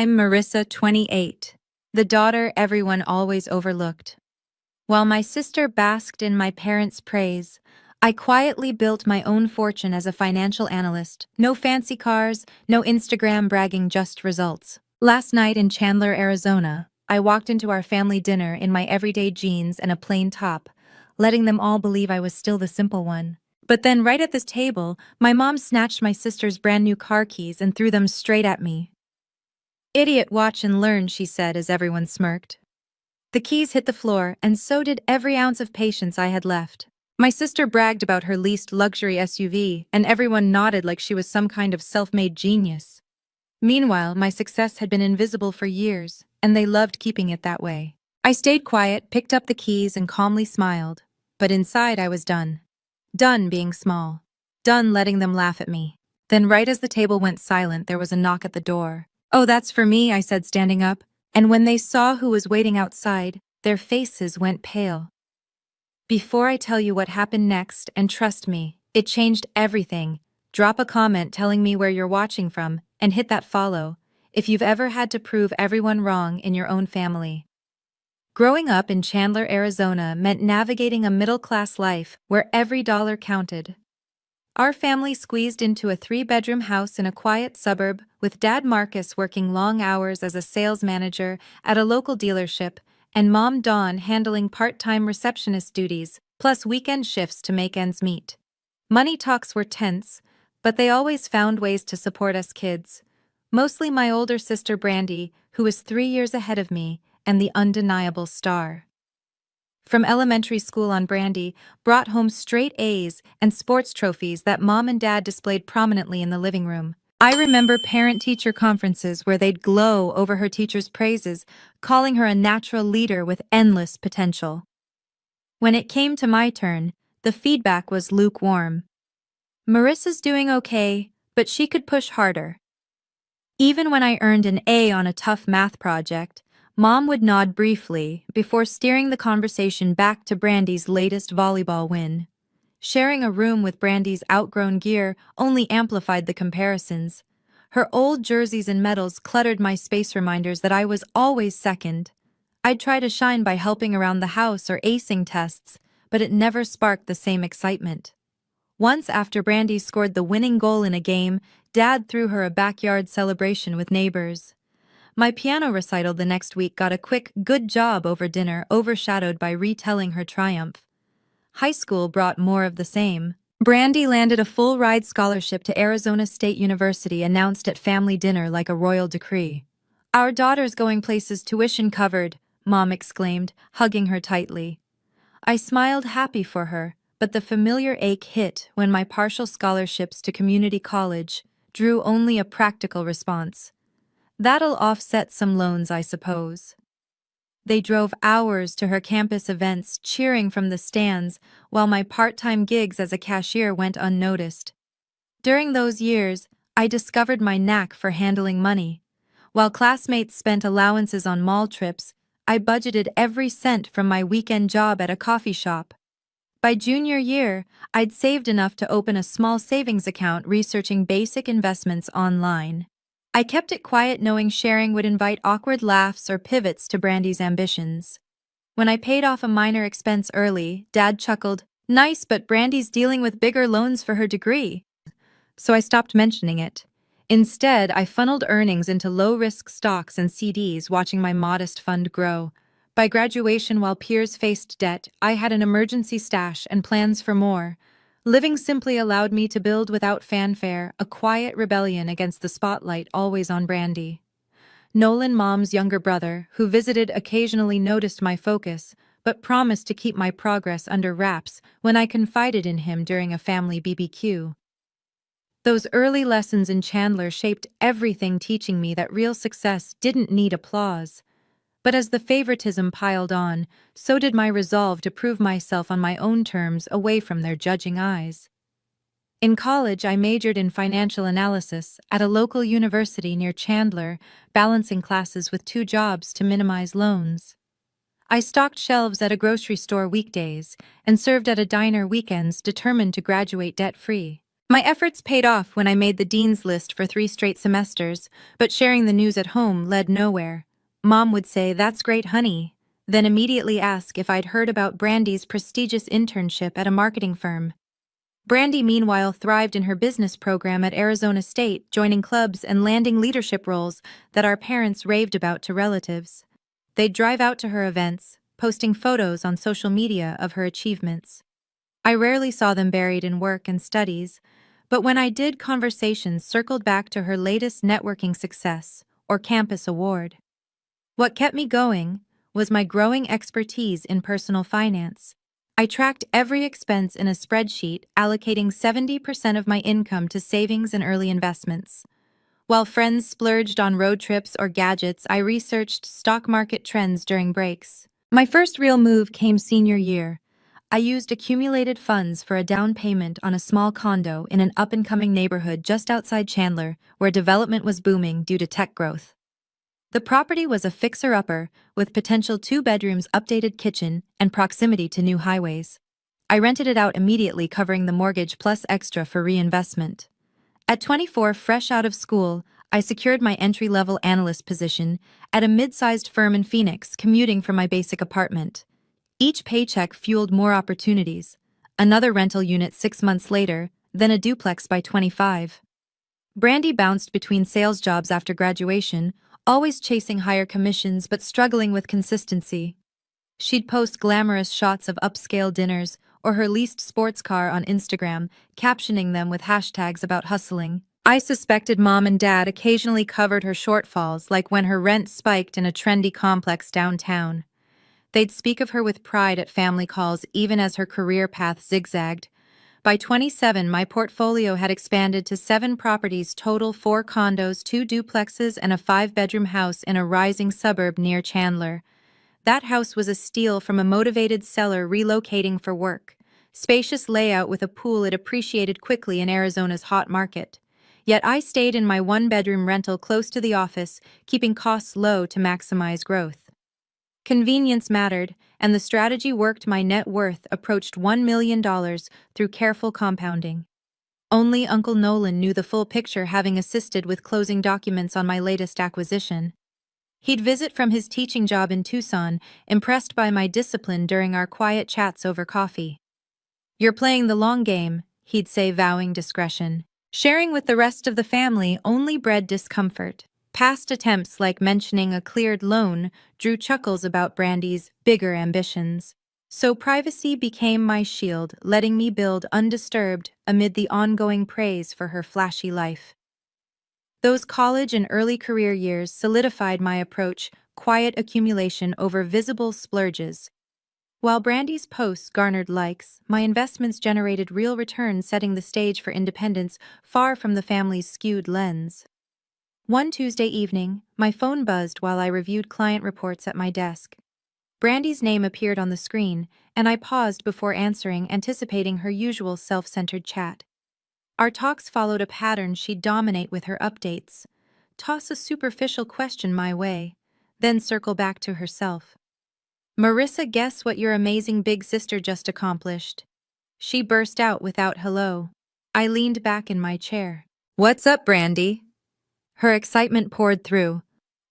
I'm Marissa, 28, the daughter everyone always overlooked. While my sister basked in my parents' praise, I quietly built my own fortune as a financial analyst. No fancy cars, no Instagram bragging, just results. Last night in Chandler, Arizona, I walked into our family dinner in my everyday jeans and a plain top, letting them all believe I was still the simple one. But then right at this table, my mom snatched my sister's brand new car keys and threw them straight at me. "Idiot, watch and learn," she said as everyone smirked. The keys hit the floor, and so did every ounce of patience I had left. My sister bragged about her leased luxury SUV, and everyone nodded like she was some kind of self-made genius. Meanwhile, my success had been invisible for years, and they loved keeping it that way. I stayed quiet, picked up the keys, and calmly smiled. But inside I was done. Done being small. Done letting them laugh at me. Then right as the table went silent, there was a knock at the door. "Oh, that's for me," I said, standing up. And when they saw who was waiting outside, their faces went pale. Before I tell you what happened next, and trust me, it changed everything, drop a comment telling me where you're watching from, and hit that follow, if you've ever had to prove everyone wrong in your own family. Growing up in Chandler, Arizona meant navigating a middle-class life where every dollar counted. Our family squeezed into a 3-bedroom house in a quiet suburb, with Dad Marcus working long hours as a sales manager at a local dealership, and Mom Dawn handling part-time receptionist duties, plus weekend shifts to make ends meet. Money talks were tense, but they always found ways to support us kids. Mostly my older sister Brandy, who was 3 years ahead of me, and the undeniable star. From elementary school on, Brandy brought home straight A's and sports trophies that Mom and Dad displayed prominently in the living room. I remember parent-teacher conferences where they'd glow over her teacher's praises, calling her a natural leader with endless potential. When it came to my turn, the feedback was lukewarm. "Marissa's doing okay, but she could push harder." Even when I earned an A on a tough math project, Mom would nod briefly before steering the conversation back to Brandy's latest volleyball win. Sharing a room with Brandy's outgrown gear only amplified the comparisons. Her old jerseys and medals cluttered my space, reminders that I was always second. I'd try to shine by helping around the house or acing tests, but it never sparked the same excitement. Once, after Brandy scored the winning goal in a game, Dad threw her a backyard celebration with neighbors. My piano recital the next week got a quick "good job" over dinner, overshadowed by retelling her triumph. High school brought more of the same. Brandy landed a full-ride scholarship to Arizona State University, announced at family dinner like a royal decree. "Our daughter's going places, tuition covered," Mom exclaimed, hugging her tightly. I smiled, happy for her, but the familiar ache hit when my partial scholarships to community college drew only a practical response. "That'll offset some loans, I suppose." They drove hours to her campus events, cheering from the stands, while my part-time gigs as a cashier went unnoticed. During those years, I discovered my knack for handling money. While classmates spent allowances on mall trips, I budgeted every cent from my weekend job at a coffee shop. By junior year, I'd saved enough to open a small savings account, researching basic investments online. I kept it quiet, knowing sharing would invite awkward laughs or pivots to Brandy's ambitions. When I paid off a minor expense early, Dad chuckled, "Nice, but Brandy's dealing with bigger loans for her degree." So I stopped mentioning it. Instead, I funneled earnings into low-risk stocks and CDs, watching my modest fund grow. By graduation, while peers faced debt, I had an emergency stash and plans for more. Living simply allowed me to build without fanfare, a quiet rebellion against the spotlight always on Brandy. Nolan, Mom's younger brother, who visited occasionally, noticed my focus, but promised to keep my progress under wraps when I confided in him during a family BBQ. Those early lessons in Chandler shaped everything, teaching me that real success didn't need applause. But as the favoritism piled on, so did my resolve to prove myself on my own terms, away from their judging eyes. In college, I majored in financial analysis at a local university near Chandler, balancing classes with 2 jobs to minimize loans. I stocked shelves at a grocery store weekdays and served at a diner weekends, determined to graduate debt-free. My efforts paid off when I made the dean's list for 3 straight semesters, but sharing the news at home led nowhere. Mom would say, "That's great, honey," then immediately ask if I'd heard about Brandy's prestigious internship at a marketing firm. Brandy, meanwhile, thrived in her business program at Arizona State, joining clubs and landing leadership roles that our parents raved about to relatives. They'd drive out to her events, posting photos on social media of her achievements. I rarely saw them buried in work and studies, but when I did, conversations circled back to her latest networking success or campus award. What kept me going was my growing expertise in personal finance. I tracked every expense in a spreadsheet, allocating 70% of my income to savings and early investments. While friends splurged on road trips or gadgets, I researched stock market trends during breaks. My first real move came senior year. I used accumulated funds for a down payment on a small condo in an up-and-coming neighborhood just outside Chandler, where development was booming due to tech growth. The property was a fixer-upper, with potential 2 bedrooms, updated kitchen, and proximity to new highways. I rented it out immediately, covering the mortgage plus extra for reinvestment. At 24, fresh out of school, I secured my entry-level analyst position at a mid-sized firm in Phoenix, commuting from my basic apartment. Each paycheck fueled more opportunities. Another rental unit 6 months later, then a duplex by 25. Brandy bounced between sales jobs after graduation, always chasing higher commissions but struggling with consistency. She'd post glamorous shots of upscale dinners or her leased sports car on Instagram, captioning them with hashtags about hustling. I suspected Mom and Dad occasionally covered her shortfalls, like when her rent spiked in a trendy complex downtown. They'd speak of her with pride at family calls, even as her career path zigzagged. By 27, my portfolio had expanded to 7 properties total: 4 condos, 2 duplexes, and a 5-bedroom house in a rising suburb near Chandler. That house was a steal from a motivated seller relocating for work. Spacious layout with a pool, it appreciated quickly in Arizona's hot market. Yet I stayed in my 1-bedroom rental close to the office, keeping costs low to maximize growth. Convenience mattered, and the strategy worked. My net worth approached $1 million through careful compounding. Only Uncle Nolan knew the full picture, having assisted with closing documents on my latest acquisition. He'd visit from his teaching job in Tucson, impressed by my discipline during our quiet chats over coffee. "You're playing the long game," he'd say, vowing discretion. Sharing with the rest of the family only bred discomfort. Past attempts, like mentioning a cleared loan, drew chuckles about Brandy's bigger ambitions. So privacy became my shield, letting me build undisturbed amid the ongoing praise for her flashy life. Those college and early career years solidified my approach: quiet accumulation over visible splurges. While Brandy's posts garnered likes, my investments generated real returns, setting the stage for independence far from the family's skewed lens. One Tuesday evening, my phone buzzed while I reviewed client reports at my desk. Brandy's name appeared on the screen, and I paused before answering, anticipating her usual self-centered chat. Our talks followed a pattern: she'd dominate with her updates, toss a superficial question my way, then circle back to herself. "Marissa, guess what your amazing big sister just accomplished?" she burst out without hello. I leaned back in my chair. "What's up, Brandy?" Her excitement poured through.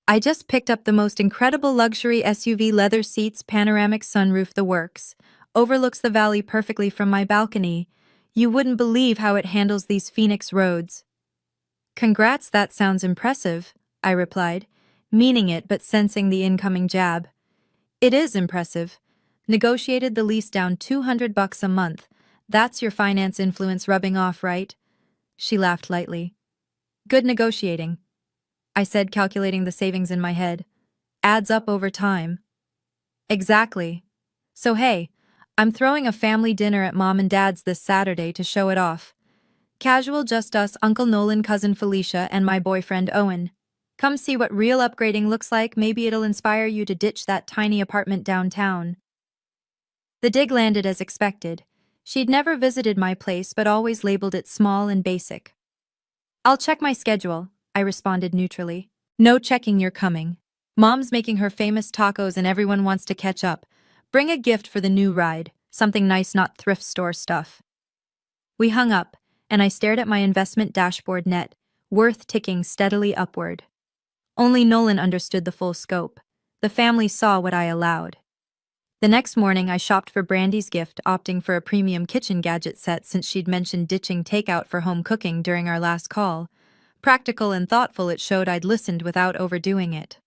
"I just picked up the most incredible luxury SUV, leather seats, panoramic sunroof, the works. Overlooks the valley perfectly from my balcony. You wouldn't believe how it handles these Phoenix roads." "Congrats, that sounds impressive," I replied, meaning it but sensing the incoming jab. "It is impressive. Negotiated the lease down $200 a month. That's your finance influence rubbing off, right?" She laughed lightly. "Good negotiating," I said, calculating the savings in my head. "Adds up over time." "Exactly. So hey, I'm throwing a family dinner at Mom and Dad's this Saturday to show it off. Casual, just us, Uncle Nolan, cousin Felicia, and my boyfriend Owen. Come see what real upgrading looks like. Maybe it'll inspire you to ditch that tiny apartment downtown." The dig landed as expected. She'd never visited my place but always labeled it small and basic. "I'll check my schedule," I responded neutrally. "No checking, you're coming. Mom's making her famous tacos and everyone wants to catch up. Bring a gift for the new ride, something nice, not thrift store stuff." We hung up, and I stared at my investment dashboard net worth ticking steadily upward. Only Nolan understood the full scope. The family saw what I allowed. The next morning, I shopped for Brandy's gift, opting for a premium kitchen gadget set since she'd mentioned ditching takeout for home cooking during our last call. Practical and thoughtful, it showed I'd listened without overdoing it.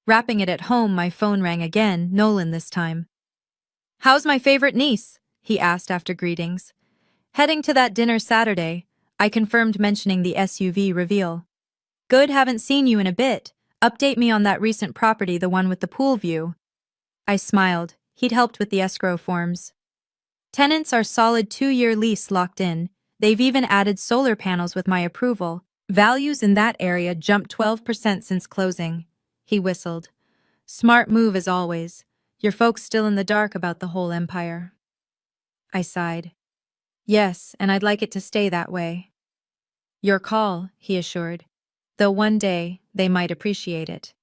Wrapping it at home, my phone rang again, Nolan this time. "How's my favorite niece?" he asked after greetings. "Heading to that dinner Saturday," I confirmed, mentioning the SUV reveal. "Good, haven't seen you in a bit. Update me on that recent property, the one with the pool view." I smiled. He'd helped with the escrow forms. "Tenants are solid 2-year lease locked in. They've even added solar panels with my approval. Values in that area jumped 12% since closing." He whistled. "Smart move as always. Your folks still in the dark about the whole empire." I sighed. "Yes, and I'd like it to stay that way." "Your call," he assured. "Though one day, they might appreciate it."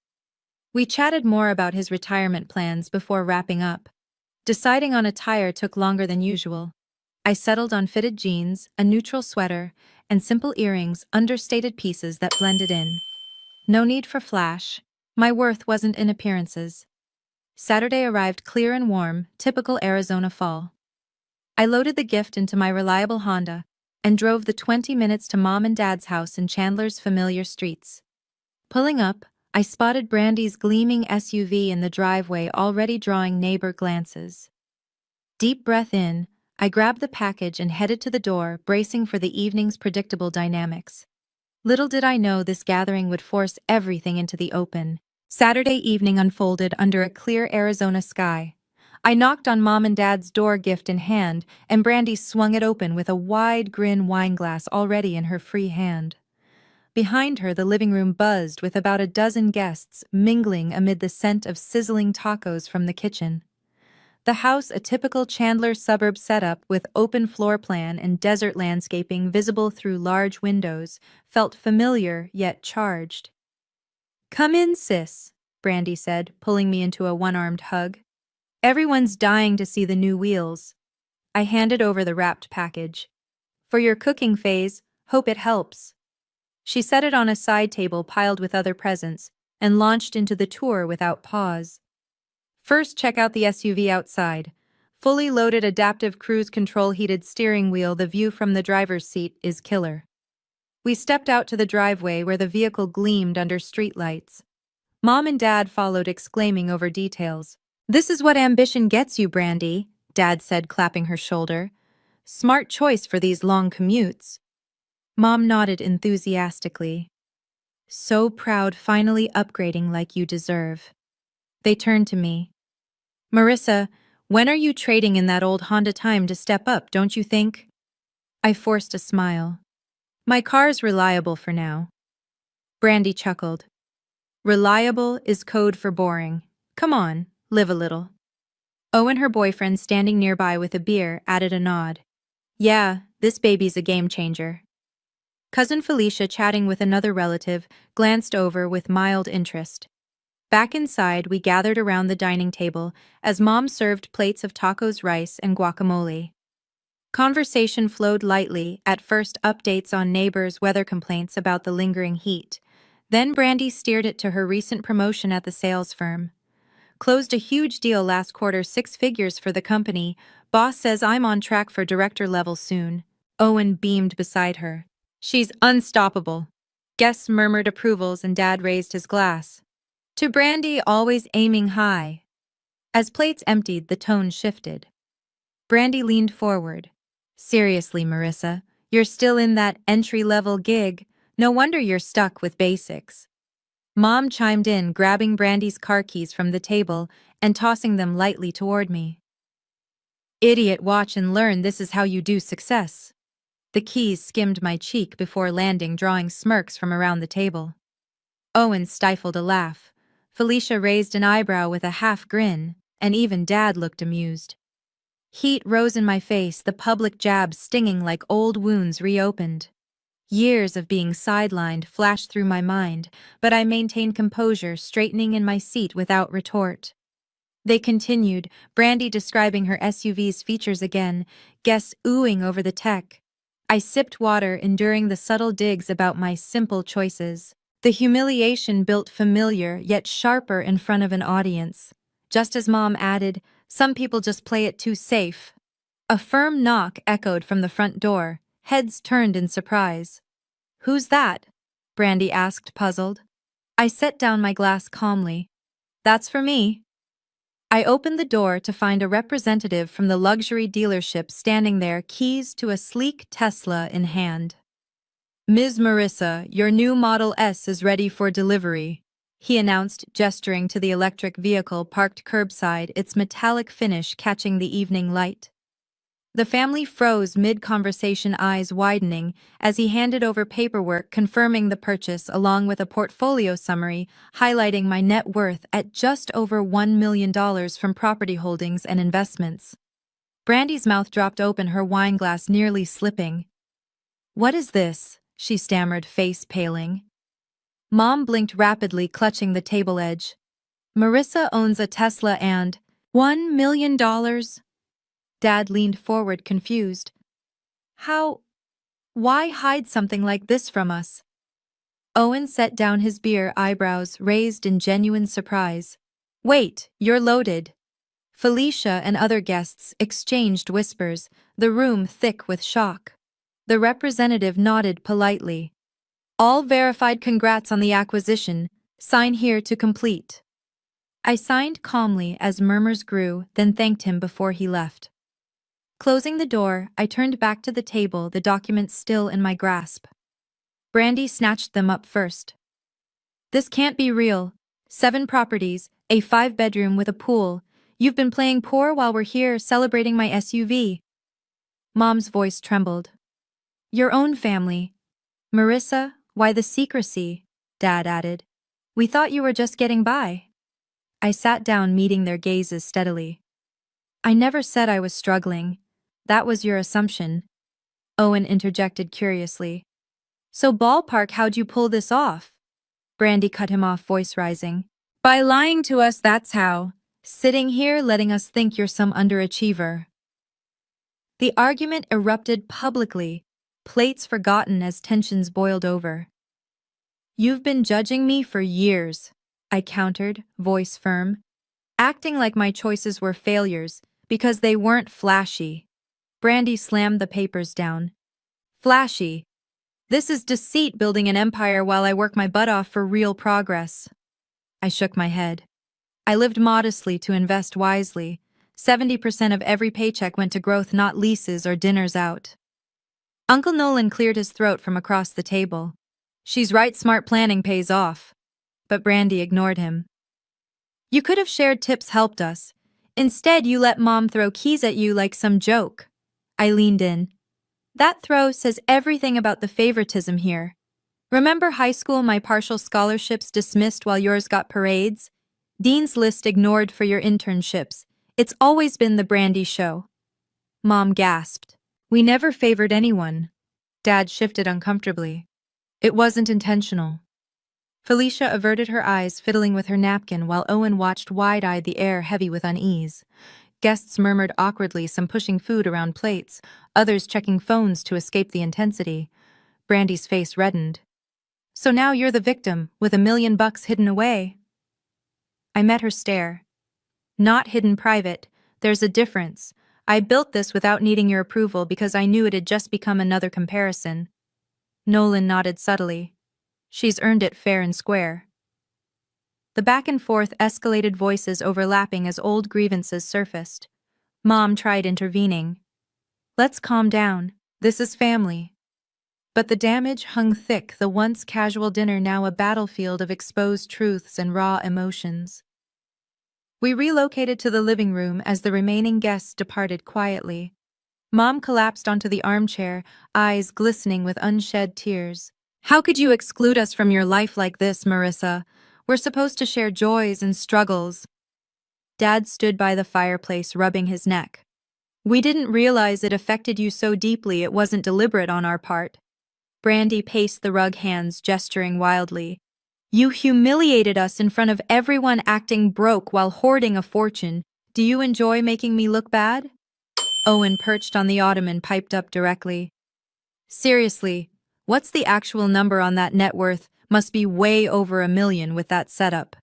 We chatted more about his retirement plans before wrapping up. Deciding on attire took longer than usual. I settled on fitted jeans, a neutral sweater, and simple earrings, understated pieces that blended in. No need for flash. My worth wasn't in appearances. Saturday arrived clear and warm, typical Arizona fall. I loaded the gift into my reliable Honda and drove the 20 minutes to Mom and Dad's house in Chandler's familiar streets. Pulling up, I spotted Brandy's gleaming SUV in the driveway, already drawing neighbor glances. Deep breath in, I grabbed the package and headed to the door, bracing for the evening's predictable dynamics. Little did I know this gathering would force everything into the open. Saturday evening unfolded under a clear Arizona sky. I knocked on Mom and Dad's door, gift in hand, and Brandy swung it open with a wide grin, wine glass already in her free hand. Behind her, the living room buzzed with about a dozen guests, mingling amid the scent of sizzling tacos from the kitchen. The house, a typical Chandler suburb setup with open floor plan and desert landscaping visible through large windows, felt familiar yet charged. "Come in, sis," Brandy said, pulling me into a one-armed hug. "Everyone's dying to see the new wheels." I handed over the wrapped package. "For your cooking phase, hope it helps." She set it on a side table piled with other presents and launched into the tour without pause. "First, check out the SUV outside. Fully loaded adaptive cruise control, heated steering wheel, the view from the driver's seat is killer." We stepped out to the driveway where the vehicle gleamed under streetlights. Mom and Dad followed, exclaiming over details. "This is what ambition gets you, Brandy," Dad said, clapping her shoulder. "Smart choice for these long commutes." Mom nodded enthusiastically. "So proud, finally upgrading like you deserve." They turned to me. "Marissa, when are you trading in that old Honda? Time to step up, don't you think?" I forced a smile. "My car's reliable for now." Brandy chuckled. "Reliable is code for boring. Come on, live a little." Owen, her boyfriend, standing nearby with a beer, added a nod. "Yeah, this baby's a game changer." Cousin Felicia, chatting with another relative, glanced over with mild interest. Back inside, we gathered around the dining table as Mom served plates of tacos, rice, and guacamole. Conversation flowed lightly, at first updates on neighbors, weather complaints about the lingering heat. Then Brandy steered it to her recent promotion at the sales firm. "Closed a huge deal last quarter, 6 figures for the company. Boss says I'm on track for director level soon." Owen beamed beside her. "She's unstoppable." Guests murmured approvals and Dad raised his glass. To Brandy, always aiming high. As plates emptied, the tone shifted. Brandy leaned forward. "Seriously, Marissa, you're still in that entry-level gig. No wonder you're stuck with basics." Mom chimed in, grabbing Brandy's car keys from the table and tossing them lightly toward me. "Idiot, watch and learn. This is how you do success." The keys skimmed my cheek before landing, drawing smirks from around the table. Owen stifled a laugh. Felicia raised an eyebrow with a half grin, and even Dad looked amused. Heat rose in my face, the public jabs stinging like old wounds reopened. Years of being sidelined flashed through my mind, but I maintained composure, straightening in my seat without retort. They continued, Brandy describing her SUV's features again, guests oohing over the tech. I sipped water, enduring the subtle digs about my simple choices. The humiliation built familiar yet sharper in front of an audience. Just as Mom added, some people just play it too safe. A firm knock echoed from the front door. Heads turned in surprise. "Who's that?" Brandy asked, puzzled. I set down my glass calmly. "That's for me." I opened the door to find a representative from the luxury dealership standing there, keys to a sleek Tesla in hand. "Ms. Marissa, your new Model S is ready for delivery," he announced, gesturing to the electric vehicle parked curbside, its metallic finish catching the evening light. The family froze mid-conversation, eyes widening, as he handed over paperwork confirming the purchase along with a portfolio summary highlighting my net worth at just over $1 million from property holdings and investments. Brandy's mouth dropped open, her wine glass nearly slipping. "What is this?" she stammered, face paling. Mom blinked rapidly, clutching the table edge. "Marissa owns a Tesla and $1 million?" Dad leaned forward, confused. "How? Why hide something like this from us?" Owen set down his beer, eyebrows raised in genuine surprise. "Wait, you're loaded." Felicia and other guests exchanged whispers, the room thick with shock. The representative nodded politely. "All verified. Congrats on the acquisition. Sign here to complete." I signed calmly as murmurs grew, then thanked him before he left. Closing the door, I turned back to the table, the documents still in my grasp. Brandy snatched them up first. "This can't be real. 7 properties, a 5-bedroom with a pool. You've been playing poor while we're here celebrating my SUV." Mom's voice trembled. "Your own family." "Marissa, why the secrecy?" Dad added. "We thought you were just getting by." I sat down, meeting their gazes steadily. "I never said I was struggling. That was your assumption." Owen interjected curiously. "So ballpark, how'd you pull this off?" Brandy cut him off, voice rising. "By lying to us, that's how. Sitting here letting us think you're some underachiever." The argument erupted publicly, plates forgotten as tensions boiled over. "You've been judging me for years," I countered, voice firm, acting like my choices were failures because they weren't flashy. Brandy slammed the papers down. "Flashy? This is deceit, building an empire while I work my butt off for real progress." I shook my head. I lived modestly to invest wisely. 70% of every paycheck went to growth, not leases or dinners out. Uncle Nolan cleared his throat from across the table. "She's right, smart planning pays off." But Brandy ignored him. "You could have shared tips, helped us. Instead, you let Mom throw keys at you like some joke." I leaned in. "That throw says everything about the favoritism here. Remember high school, my partial scholarships dismissed while yours got parades? Dean's list ignored for your internships. It's always been the Brandy show." Mom gasped. "We never favored anyone." Dad shifted uncomfortably. "It wasn't intentional." Felicia averted her eyes, fiddling with her napkin, while Owen watched wide-eyed, the air heavy with unease. Guests murmured awkwardly, some pushing food around plates, others checking phones to escape the intensity. Brandy's face reddened. "So now you're the victim, with $1 million hidden away." I met her stare. "Not hidden private. There's a difference. I built this without needing your approval because I knew it'd just become another comparison." Nolan nodded subtly. "She's earned it fair and square." The back and forth escalated, voices overlapping as old grievances surfaced. Mom tried intervening. "Let's calm down. This is family." But the damage hung thick, the once casual dinner now a battlefield of exposed truths and raw emotions. We relocated to the living room as the remaining guests departed quietly. Mom collapsed onto the armchair, eyes glistening with unshed tears. "How could you exclude us from your life like this, Marissa? We're supposed to share joys and struggles." Dad stood by the fireplace, rubbing his neck. "We didn't realize it affected you so deeply. It wasn't deliberate on our part." Brandy paced the rug, hands gesturing wildly. "You humiliated us in front of everyone, acting broke while hoarding a fortune. Do you enjoy making me look bad?" Owen, perched on the ottoman, piped up directly. Seriously, what's the actual number on that net worth? Must be way over $1 million with that setup.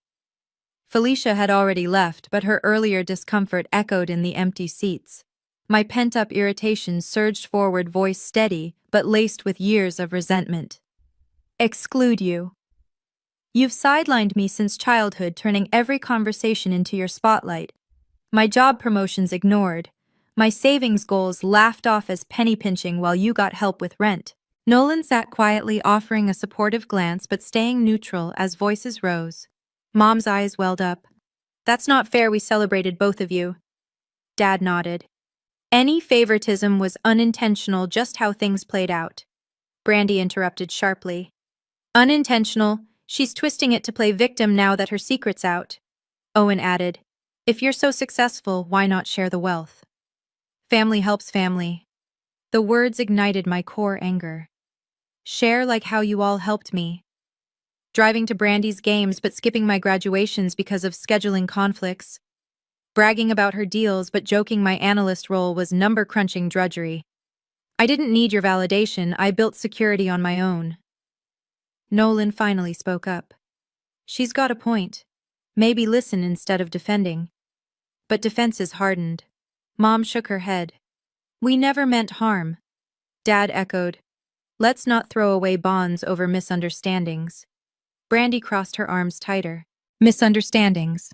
Felicia had already left, but her earlier discomfort echoed in the empty seats. My pent-up irritation surged forward, voice steady, but laced with years of resentment. Exclude you. You've sidelined me since childhood, turning every conversation into your spotlight. My job promotions ignored. My savings goals laughed off as penny pinching while you got help with rent. Nolan sat quietly, offering a supportive glance but staying neutral as voices rose. Mom's eyes welled up. That's not fair, we celebrated both of you. Dad nodded. Any favoritism was unintentional, just how things played out. Brandy interrupted sharply. Unintentional, she's twisting it to play victim now that her secret's out. Owen added, if you're so successful, why not share the wealth? Family helps family. The words ignited my core anger. Share like how you all helped me. Driving to Brandy's games but skipping my graduations because of scheduling conflicts. Bragging about her deals but joking my analyst role was number-crunching drudgery. I didn't need your validation, I built security on my own. Nolan finally spoke up. She's got a point. Maybe listen instead of defending. But defenses hardened. Mom shook her head. We never meant harm. Dad echoed. Let's not throw away bonds over misunderstandings. Brandy crossed her arms tighter. Misunderstandings.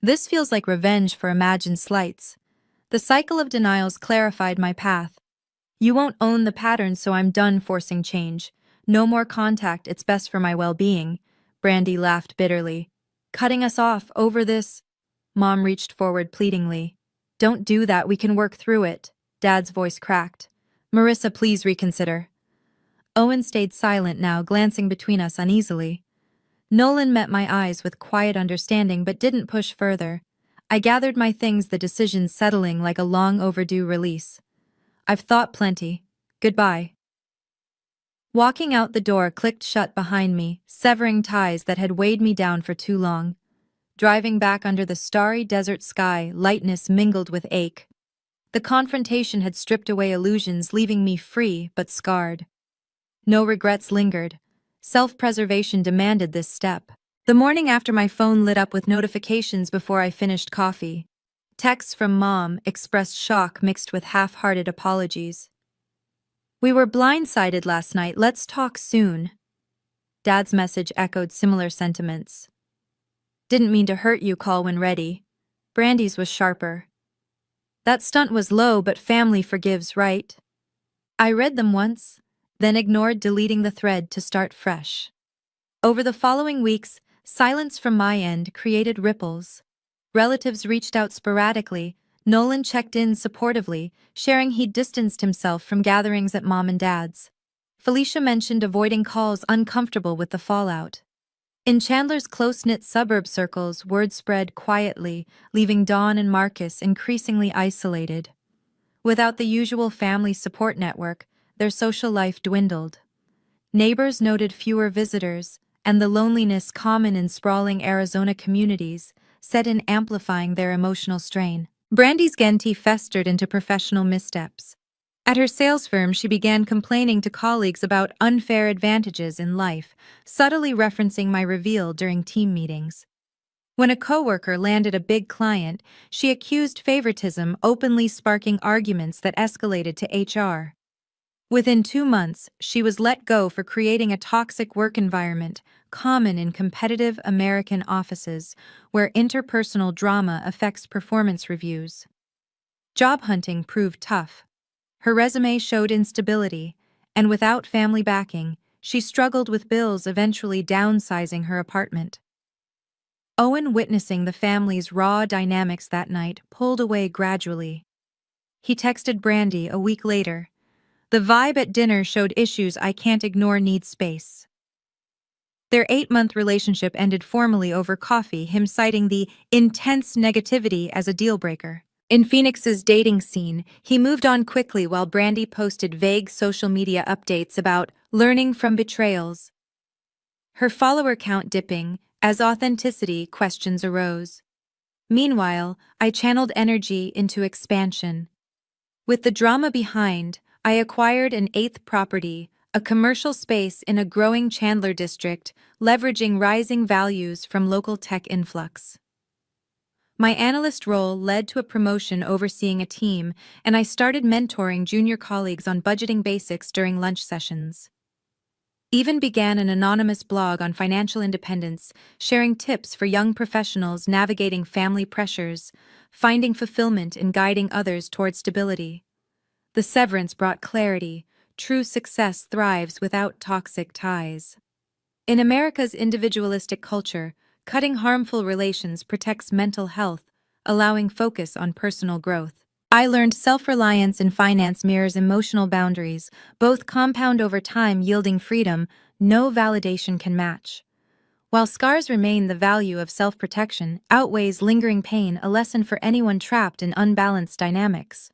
This feels like revenge for imagined slights. The cycle of denials clarified my path. You won't own the pattern, so I'm done forcing change. No more contact, it's best for my well-being. Brandy laughed bitterly. Cutting us off over this? Mom reached forward pleadingly. Don't do that, we can work through it. Dad's voice cracked. Marissa, please reconsider. Owen stayed silent now, glancing between us uneasily. Nolan met my eyes with quiet understanding but didn't push further. I gathered my things, the decision settling like a long overdue release. I've thought plenty. Goodbye. Walking out the door clicked shut behind me, severing ties that had weighed me down for too long. Driving back under the starry desert sky, lightness mingled with ache. The confrontation had stripped away illusions, leaving me free but scarred. No regrets lingered. Self-preservation demanded this step. The morning after, my phone lit up with notifications before I finished coffee. Texts from Mom expressed shock mixed with half-hearted apologies. We were blindsided last night, let's talk soon. Dad's message echoed similar sentiments. Didn't mean to hurt you, call when ready. Brandy's was sharper. That stunt was low, but family forgives, right? I read them once, then ignored, deleting the thread to start fresh. Over the following weeks, silence from my end created ripples. Relatives reached out sporadically. Nolan checked in supportively, sharing he'd distanced himself from gatherings at Mom and Dad's. Felicia mentioned avoiding calls, uncomfortable with the fallout. In Chandler's close-knit suburb circles, word spread quietly, leaving Dawn and Marcus increasingly isolated. Without the usual family support network, their social life dwindled. Neighbors noted fewer visitors, and the loneliness common in sprawling Arizona communities set in, amplifying their emotional strain. Brandy's Genti festered into professional missteps. At her sales firm, she began complaining to colleagues about unfair advantages in life, subtly referencing my reveal during team meetings. When a coworker landed a big client, she accused favoritism, openly sparking arguments that escalated to HR. Within 2 months, she was let go for creating a toxic work environment, common in competitive American offices, where interpersonal drama affects performance reviews. Job hunting proved tough. Her resume showed instability, and without family backing, she struggled with bills, eventually downsizing her apartment. Owen, witnessing the family's raw dynamics that night, pulled away gradually. He texted Brandy a week later. The vibe at dinner showed issues I can't ignore, need space. Their 8-month relationship ended formally over coffee, him citing the intense negativity as a deal-breaker. In Phoenix's dating scene, he moved on quickly while Brandy posted vague social media updates about learning from betrayals. Her follower count dipping as authenticity questions arose. Meanwhile, I channeled energy into expansion. With the drama behind, I acquired an eighth property, a commercial space in a growing Chandler district, leveraging rising values from local tech influx. My analyst role led to a promotion overseeing a team, and I started mentoring junior colleagues on budgeting basics during lunch sessions. Even began an anonymous blog on financial independence, sharing tips for young professionals navigating family pressures, finding fulfillment in guiding others toward stability. The severance brought clarity. True success thrives without toxic ties. In America's individualistic culture, cutting harmful relations protects mental health, allowing focus on personal growth. I learned self-reliance in finance mirrors emotional boundaries, both compound over time, yielding freedom no validation can match. While scars remain, the value of self-protection outweighs lingering pain, a lesson for anyone trapped in unbalanced dynamics.